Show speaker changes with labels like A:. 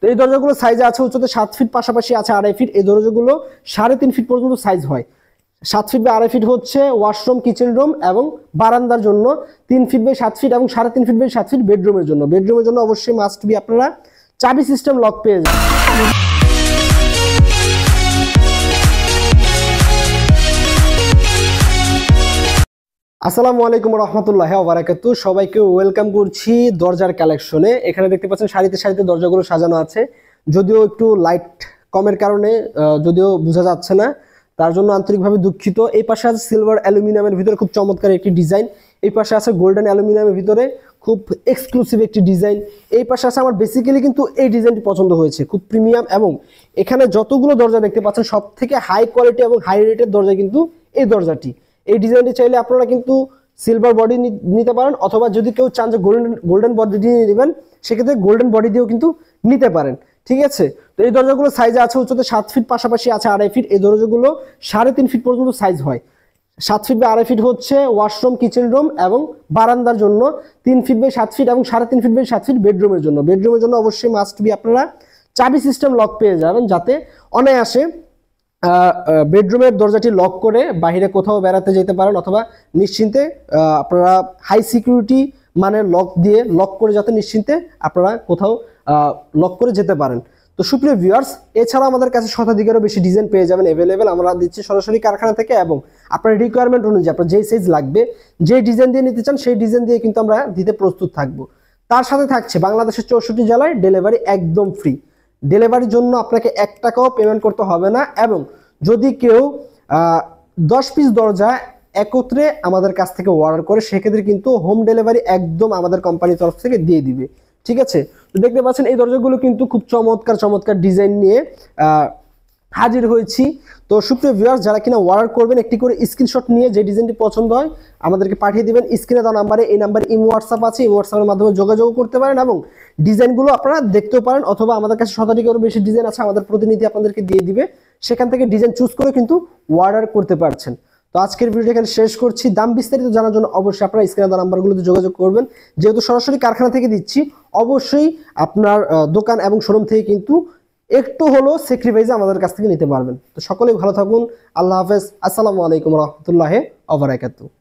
A: তো এই দরজাগুলো সাইজে আছে উচ্চতা 7 ফিট, পাশাপাশি আছে 2.5 ফিট। এই দরজাগুলো 3.5 ফিট পর্যন্ত সাইজ হয়। 7 ফিট বাই 2.5 ফিট হচ্ছে ওয়াশরুম, কিচেন রুম এবং বারান্দার জন্য, 3 ফিট বাই 7 ফিট এবং 3.5 ফিট বাই 7 ফিট বেডরুমের জন্য। বেডরুমের জন্য অবশ্যই মাস্ট বি আপনারা চাবি সিস্টেম লক পেয়ে যাবেন। আসসালামু আলাইকুম রহমতুল্লাহি ওয়া বারাকাতুহু। সবাইকে ওয়েলকাম করছি দরজার কালেকশনে। এখানে দেখতে পাচ্ছেন সারিতে সারিতে দরজাগুলো সাজানো আছে। যদিও একটু লাইট কমের কারণে যদিও বোঝা যাচ্ছে না, তার জন্য আন্তরিকভাবে দুঃখিত। এই পাশে আছে সিলভার অ্যালুমিনিয়ামের ভিতরে খুব চমৎকার একটি ডিজাইন। এই পাশে আছে গোল্ডেন অ্যালুমিনিয়ামের ভিতরে খুব এক্সক্লুসিভ একটি ডিজাইন। এই পাশে আছে আমার বেসিক্যালি কিন্তু এই ডিজাইনটি পছন্দ হয়েছে, খুব প্রিমিয়াম। এবং এখানে যতগুলো দরজা দেখতে পাচ্ছেন সব থেকে হাই কোয়ালিটি এবং হাই রেটের দরজা কিন্তু এই দরজাটি। এই ডিজাইনটি চাইলে আপনারা কিন্তু সিলভার বডি নিতে পারেন, অথবা যদি কেউ চান যে গোল্ডেন বডি দিয়ে নেবেন সেক্ষেত্রে গোল্ডেন বডি দিয়েও কিন্তু নিতে পারেন, ঠিক আছে। তো এই দরজাগুলো সাইজে আছে উচ্চতা 7 ফিট, পাশাপাশি আছে 2.5 ফিট। এই দরজাগুলো 3.5 ফিট পর্যন্ত সাইজ হয়। 7 ফিট বাই 2.5 ফিট হচ্ছে ওয়াশরুম, কিচেন রুম এবং বারান্দার জন্য, 3 ফিট বাই 7 ফিট এবং 3.5 ফিট বাই 7 ফিট বেডরুমের জন্য। বেডরুমের জন্য অবশ্যই মাস্ট বি আপনারা চাবি সিস্টেম লক পেয়ে যাবেন, যাতে অনায়াসে বেডরুমের দরজাটি লক করে বাইরে কোথাও বেড়াতে যেতে পারেন, অথবা নিশ্চিন্তে আপনারা হাই সিকিউরিটি মানে লক করে যাতে নিশ্চিন্তে আপনারা কোথাও লক করে যেতে পারেন। তো সুপ্রিয় ভিউয়ার্স, এছাড়া আমাদের কাছে শতাধিকেরও বেশি ডিজাইন পেয়ে যাবেন অ্যাভেলেবেল। আমরা দিচ্ছি সরাসরি কারখানা থেকে, এবং আপনার রিকোয়ারমেন্ট অনুযায়ী আপনার যেই সাইজ লাগবে, যে ডিজাইন দিয়ে নিতে চান সেই ডিজাইন দিয়ে কিন্তু আমরা দিতে প্রস্তুত থাকবো। তার সাথে থাকছে বাংলাদেশের 64 জেলায় ডেলিভারি একদম ফ্রি। ডেলিভারির জন্য আপনাকে 1 টাকাও পেমেন্ট করতে হবে না। এবং যদি কেউ 10 পিস দরজা একত্রে আমাদের কাছ থেকে অর্ডার করে সেক্ষেত্রে কিন্তু হোম ডেলিভারি একদম আমাদের কোম্পানির তরফ থেকে দিয়ে দিবে, ঠিক আছে। তো দেখতে পাচ্ছেন এই দরজাগুলো কিন্তু খুব চমৎকার চমৎকার ডিজাইন নিয়ে হাজির হয়েছি। তো সুপ্রিয় ভিউয়ার্স, যারা কিনা অর্ডার করবেন একটি করে স্ক্রিনশট নিয়ে যে ডিজাইনটি পছন্দ হয় আমাদেরকে পাঠিয়ে দিবেন। স্ক্রিনে দেওয়া নাম্বারে, এই নাম্বারে ইমো হোয়াটসঅ্যাপ আছে, এই হোয়াটসঅ্যাপের মাধ্যমে যোগাযোগ করতে পারেন এবং ডিজাইনগুলো আপনারা দেখতেও পারেন, অথবা আমাদের কাছে শতাধিকেরও বেশি ডিজাইন আছে, আমাদের প্রতিনিধি আপনাদেরকে দিয়ে দিবে, সেখান থেকে ডিজাইন চুজ করে কিন্তু অর্ডার করতে পারছেন। তো আজকের ভিডিওটা এখানে শেষ করছি। দাম বিস্তারিত জানার জন্য অবশ্যই আপনারা স্ক্রিনে দেওয়া নাম্বারগুলোতে যোগাযোগ করবেন। যেহেতু সরাসরি কারখানা থেকে দিচ্ছি, অবশ্যই আপনার দোকান এবং শোরুম থেকে কিন্তু একটু হলো স্যাক্রিফাইস আমাদের কাছ থেকে নিতে পারবেন। তো সকলেই ভালো থাকুন। আল্লাহ হাফেজ। আসসালামু আলাইকুম রহমতুল্লাহি ওয়া বারাকাতুহু।